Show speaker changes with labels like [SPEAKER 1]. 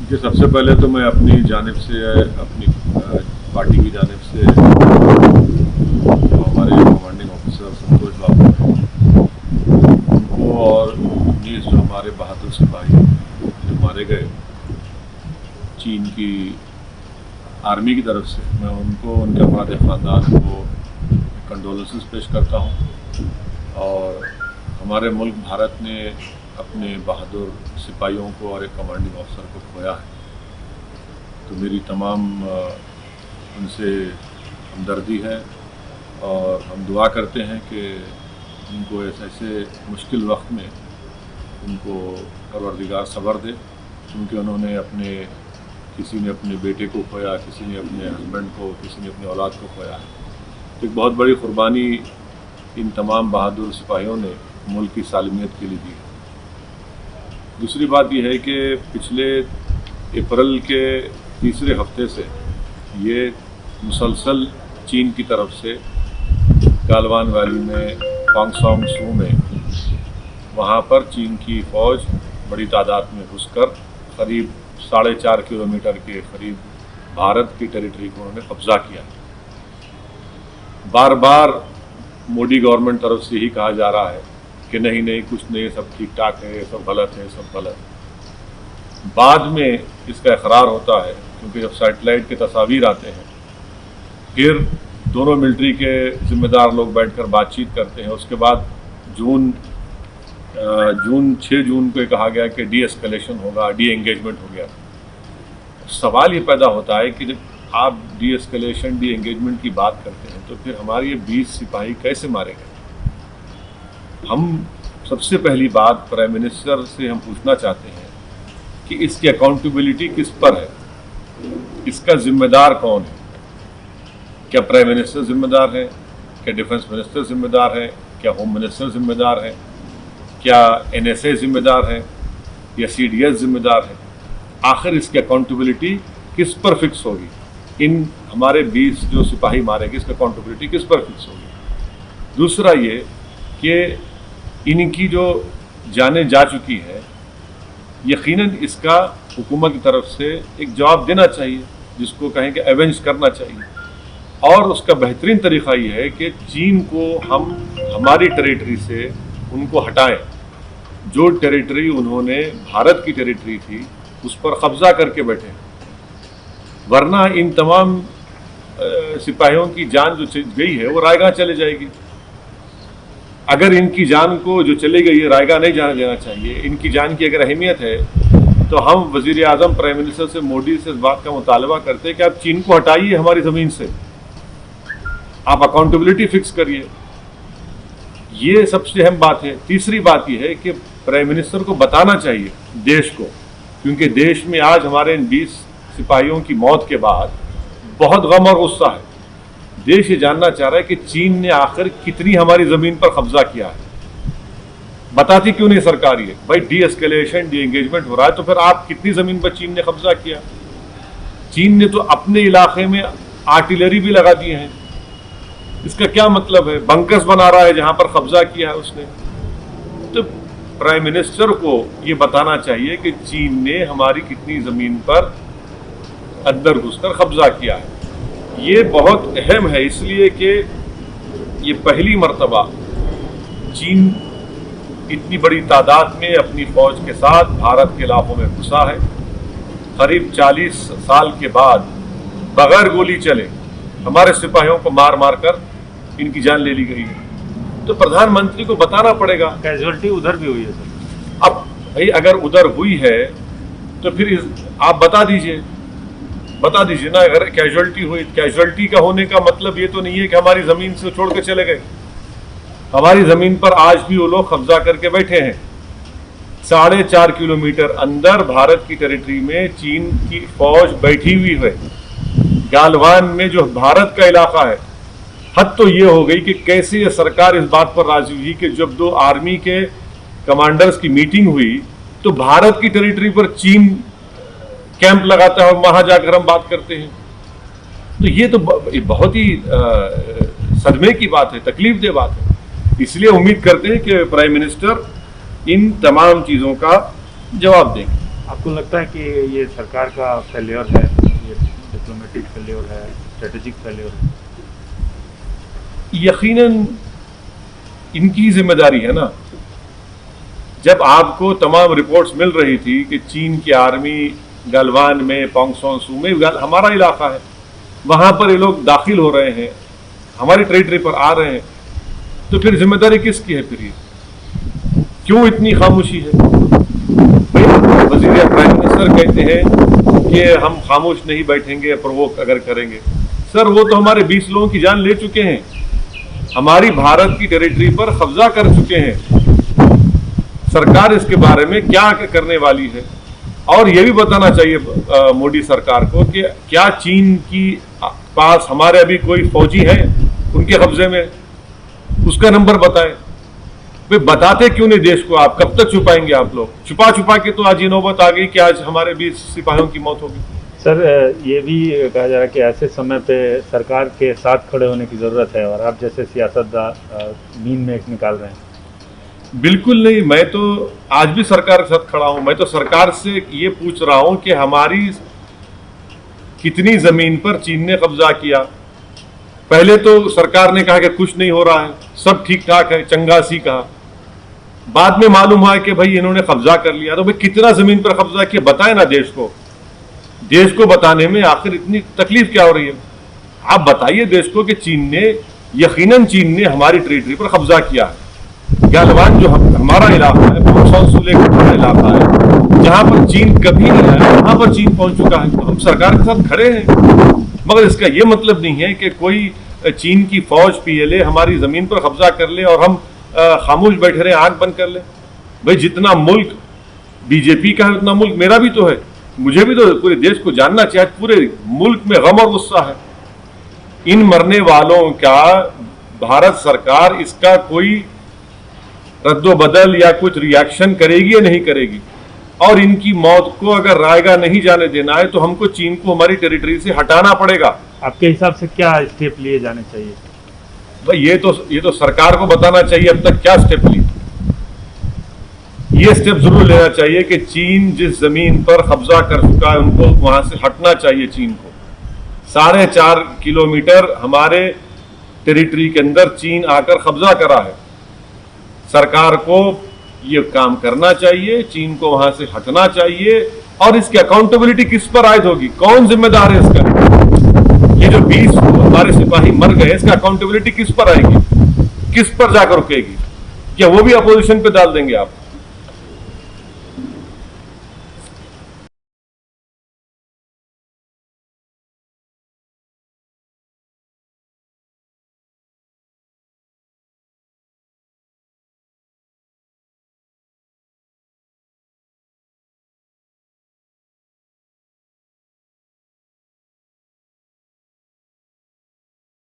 [SPEAKER 1] कि सबसे पहले तो मैं अपनी जानिब से, अपनी पार्टी की जानिब से हमारे कमांडिंग ऑफिसर संतोष बाबू उनको और 19 जो हमारे बहादुर सिपाही जो मारे गए चीन की आर्मी की तरफ से, मैं उनको, उनके अपराध ख़ानदान को कंडोलेंसेस पेश करता हूँ। और हमारे मुल्क भारत ने अपने बहादुर सिपाहियों को और एक कमांडिंग ऑफिसर को खोया है, तो मेरी तमाम उनसे हमदर्दी है और हम दुआ करते हैं कि उनको ऐसे मुश्किल वक्त में उनको परवरदिगार सब्र दे, क्योंकि उन्होंने किसी ने अपने बेटे को खोया, किसी ने अपने हस्बैंड को, किसी ने अपनी औलाद को खोया है। तो एक बहुत बड़ी कुर्बानी इन तमाम बहादुर सिपाहियों ने मुल्क की सालमियत के लिए दी है। दूसरी बात यह है कि पिछले अप्रैल के तीसरे हफ्ते से ये मुसलसल चीन की तरफ से गालवान वैली में, पांगसोंग सू में, वहाँ पर चीन की फ़ौज बड़ी तादाद में घुसकर करीब 4.5 किलोमीटर के करीब भारत की टेरिटरी को उन्होंने कब्जा किया। बार बार मोदी गवर्नमेंट तरफ से ही कहा जा रहा है कि नहीं कुछ नहीं, सब ठीक ठाक है, सब गलत है, सब गलत। बाद में इसका इकरार होता है, क्योंकि जब सैटेलाइट के तस्वीर आते हैं, फिर दोनों मिलिट्री के जिम्मेदार लोग बैठकर बातचीत करते हैं। उसके बाद 6 जून को कहा गया कि डी एस्केलेशन होगा, डी एंगेजमेंट हो गया। सवाल ये पैदा होता है कि जब आप डी एस्केलेशन, डी एंगेजमेंट की बात करते हैं, तो फिर हमारे ये 20 सिपाही कैसे मारे गए? हम सबसे पहली बात प्राइम मिनिस्टर से हम पूछना चाहते हैं कि इसकी अकाउंटेबिलिटी किस पर है, इसका जिम्मेदार कौन है? क्या प्राइम मिनिस्टर जिम्मेदार है? क्या डिफेंस मिनिस्टर जिम्मेदार है? क्या होम मिनिस्टर जिम्मेदार है? क्या NSA जिम्मेदार है या CDS जिम्मेदार है? आखिर इसकी अकाउंटेबिलिटी किस पर फिक्स होगी? इन हमारे 20 जो सिपाही मारे गए, इसकी अकाउंटेबिलिटी किस पर फिक्स होगी? दूसरा ये कि इनकी जो जानें जा चुकी है, यकीनन इसका हुकूमत की तरफ से एक जवाब देना चाहिए, जिसको कहें कि एवेंज करना चाहिए। और उसका बेहतरीन तरीक़ा ये है कि चीन को हम हमारी टेरिटरी से उनको हटाएं। जो टेरिटरी उन्होंने भारत की टेरिटरी थी, उस पर कब्जा करके बैठे, वरना इन तमाम सिपाहियों की जान जो गई है वो रायगा चले जाएगी। अगर इनकी जान को जो चली गई है रायगा नहीं जाने देना चाहिए। इनकी जान की अगर अहमियत है तो हम वज़ीर आज़म, प्राइम मिनिस्टर से, मोदी से इस बात का मुतालबा करते हैं कि आप चीन को हटाइए हमारी ज़मीन से, आप अकाउंटेबिलिटी फिक्स करिए। ये सबसे अहम बात है। तीसरी बात यह है कि प्राइम मिनिस्टर को बताना चाहिए देश को, क्योंकि देश में आज हमारे इन 20 सिपाहियों की मौत के बाद बहुत गम और गुस्सा है। देश ये जानना चाह रहा है कि चीन ने आखिर कितनी हमारी ज़मीन पर कब्जा किया है। बताती क्यों नहीं सरकार ये? भाई डी एस्केलेशन, डी एंगेजमेंट हो रहा है, तो फिर आप कितनी ज़मीन पर चीन ने कब्जा किया? चीन ने तो अपने इलाके में आर्टिलरी भी लगा दी है। इसका क्या मतलब है? बंकर्स बना रहा है जहां पर कब्जा किया है उसने। तो प्राइम मिनिस्टर को ये बताना चाहिए कि चीन ने हमारी कितनी ज़मीन पर अंदर घुसकर कब्जा किया है। ये बहुत अहम है, इसलिए कि ये पहली मर्तबा चीन इतनी बड़ी तादाद में अपनी फ़ौज के साथ भारत के इलाकों में घुसा है। करीब 40 साल के बाद बगैर गोली चले हमारे सिपाहियों को मार मार कर इनकी जान ले ली गई है। तो प्रधानमंत्री को बताना पड़ेगा।
[SPEAKER 2] कैजुअलिटी उधर भी हुई है सर।
[SPEAKER 1] अब भाई अगर उधर हुई है तो फिर आप बता दीजिए ना। अगर कैजुअलिटी हुई, कैजुअलिटी का होने का मतलब ये तो नहीं है कि हमारी ज़मीन से छोड़ के चले गए। हमारी ज़मीन पर आज भी वो लोग कब्जा करके बैठे हैं। 4.5 किलोमीटर अंदर भारत की टेरिटरी में चीन की फ़ौज बैठी हुई है। गालवान में जो भारत का इलाका है, हद तो ये हो गई कि कैसे ये सरकार इस बात पर राजी हुई कि जब 2 आर्मी के कमांडर्स की मीटिंग हुई तो भारत की टेरिटरी पर चीन कैंप लगाता है और वहां जाकर हम बात करते हैं। तो ये तो बहुत ही सदमे की बात है, तकलीफ दे बात है। इसलिए उम्मीद करते हैं कि प्राइम मिनिस्टर इन तमाम चीज़ों का जवाब देंगे।
[SPEAKER 2] आपको लगता है कि ये सरकार का फेलियर है, ये डिप्लोमेटिक फेलियर है, स्ट्रेटेजिक फेलियर है?
[SPEAKER 1] यकीनन इनकी जिम्मेदारी है ना। जब आपको तमाम रिपोर्ट्स मिल रही थी कि चीन की आर्मी गलवान में, पोंगसोन सू में, हमारा इलाका है, वहां पर ये लोग दाखिल हो रहे हैं, हमारी टेरिटरी पर आ रहे हैं, तो फिर जिम्मेदारी किसकी है? फिर ये क्यों इतनी खामोशी है? वजीर प्राइम मिनिस्टर कहते हैं कि हम खामोश नहीं बैठेंगे, प्रोवोक अगर करेंगे। सर, वो तो हमारे 20 लोगों की जान ले चुके हैं, हमारी भारत की टेरिटरी पर कब्जा कर चुके हैं। सरकार इसके बारे में क्या करने वाली है? और ये भी बताना चाहिए मोदी सरकार को कि क्या चीन की पास हमारे अभी कोई फौजी है उनके कब्जे में? उसका नंबर बताएं। वे बताते क्यों नहीं देश को? आप कब तक छुपाएंगे? आप लोग छुपा छुपा के तो आज ये नौबत आ गई कि आज हमारे 20 सिपाहियों की मौत होगी।
[SPEAKER 2] सर, ये भी कहा जा रहा है कि ऐसे समय पे सरकार के साथ खड़े होने की ज़रूरत है, और आप जैसे सियासतदान नींद में एक निकाल रहे हैं।
[SPEAKER 1] बिल्कुल नहीं, मैं तो आज भी सरकार के साथ खड़ा हूं। मैं तो सरकार से ये पूछ रहा हूं कि हमारी कितनी जमीन पर चीन ने कब्जा किया। पहले तो सरकार ने कहा कि कुछ नहीं हो रहा है, सब ठीक ठाक है, चंगासी कहा। बाद में मालूम हुआ कि भाई इन्होंने कब्जा कर लिया। तो भाई कितना जमीन पर कब्जा किया बताएं ना देश को। देश को बताने में आखिर इतनी तकलीफ क्या हो रही है? आप बताइए देश को कि चीन ने, यकीनन चीन ने हमारी टेरिटरी पर कब्जा किया है। गलवान जो हमारा इलाका है, पोंगसोन सू लेक हमारा इलाका है, जहां पर चीन कभी नहीं आया, वहां पर चीन पहुंच चुका है। तो हम सरकार के साथ खड़े हैं, मगर इसका यह मतलब नहीं है कि कोई चीन की फौज पीएलए हमारी जमीन पर कब्जा कर ले और हम खामोश बैठे रहे, आंख बंद कर ले। भाई जितना मुल्क बीजेपी का है उतना मुल्क मेरा भी तो है, मुझे भी तो पूरे देश को जानना चाहिए। पूरे मुल्क में गम और गुस्सा है। इन मरने वालों का भारत सरकार इसका कोई रद्दोबदल या कुछ रिएक्शन करेगी या नहीं करेगी? और इनकी मौत को अगर रायगा नहीं जाने देना है तो हमको चीन को हमारी टेरिटरी से हटाना पड़ेगा।
[SPEAKER 2] आपके हिसाब से क्या स्टेप लिए जाने चाहिए?
[SPEAKER 1] भाई ये तो सरकार को बताना चाहिए अब तक क्या स्टेप लिए। ये स्टेप जरूर लेना चाहिए कि चीन जिस जमीन पर कब्जा कर चुका है उनको वहां से हटना चाहिए। चीन को 4.5 किलोमीटर हमारे टेरिटरी के अंदर चीन आकर कब्जा करा है। सरकार को ये काम करना चाहिए, चीन को वहां से हटना चाहिए। और इसकी अकाउंटेबिलिटी किस पर आयद होगी? कौन जिम्मेदार है इसका? ये जो 20 हमारे सिपाही मर गए, इसका अकाउंटेबिलिटी किस पर आएगी? किस पर जाकर रुकेगी? क्या वो भी अपोजिशन पे डाल देंगे आप?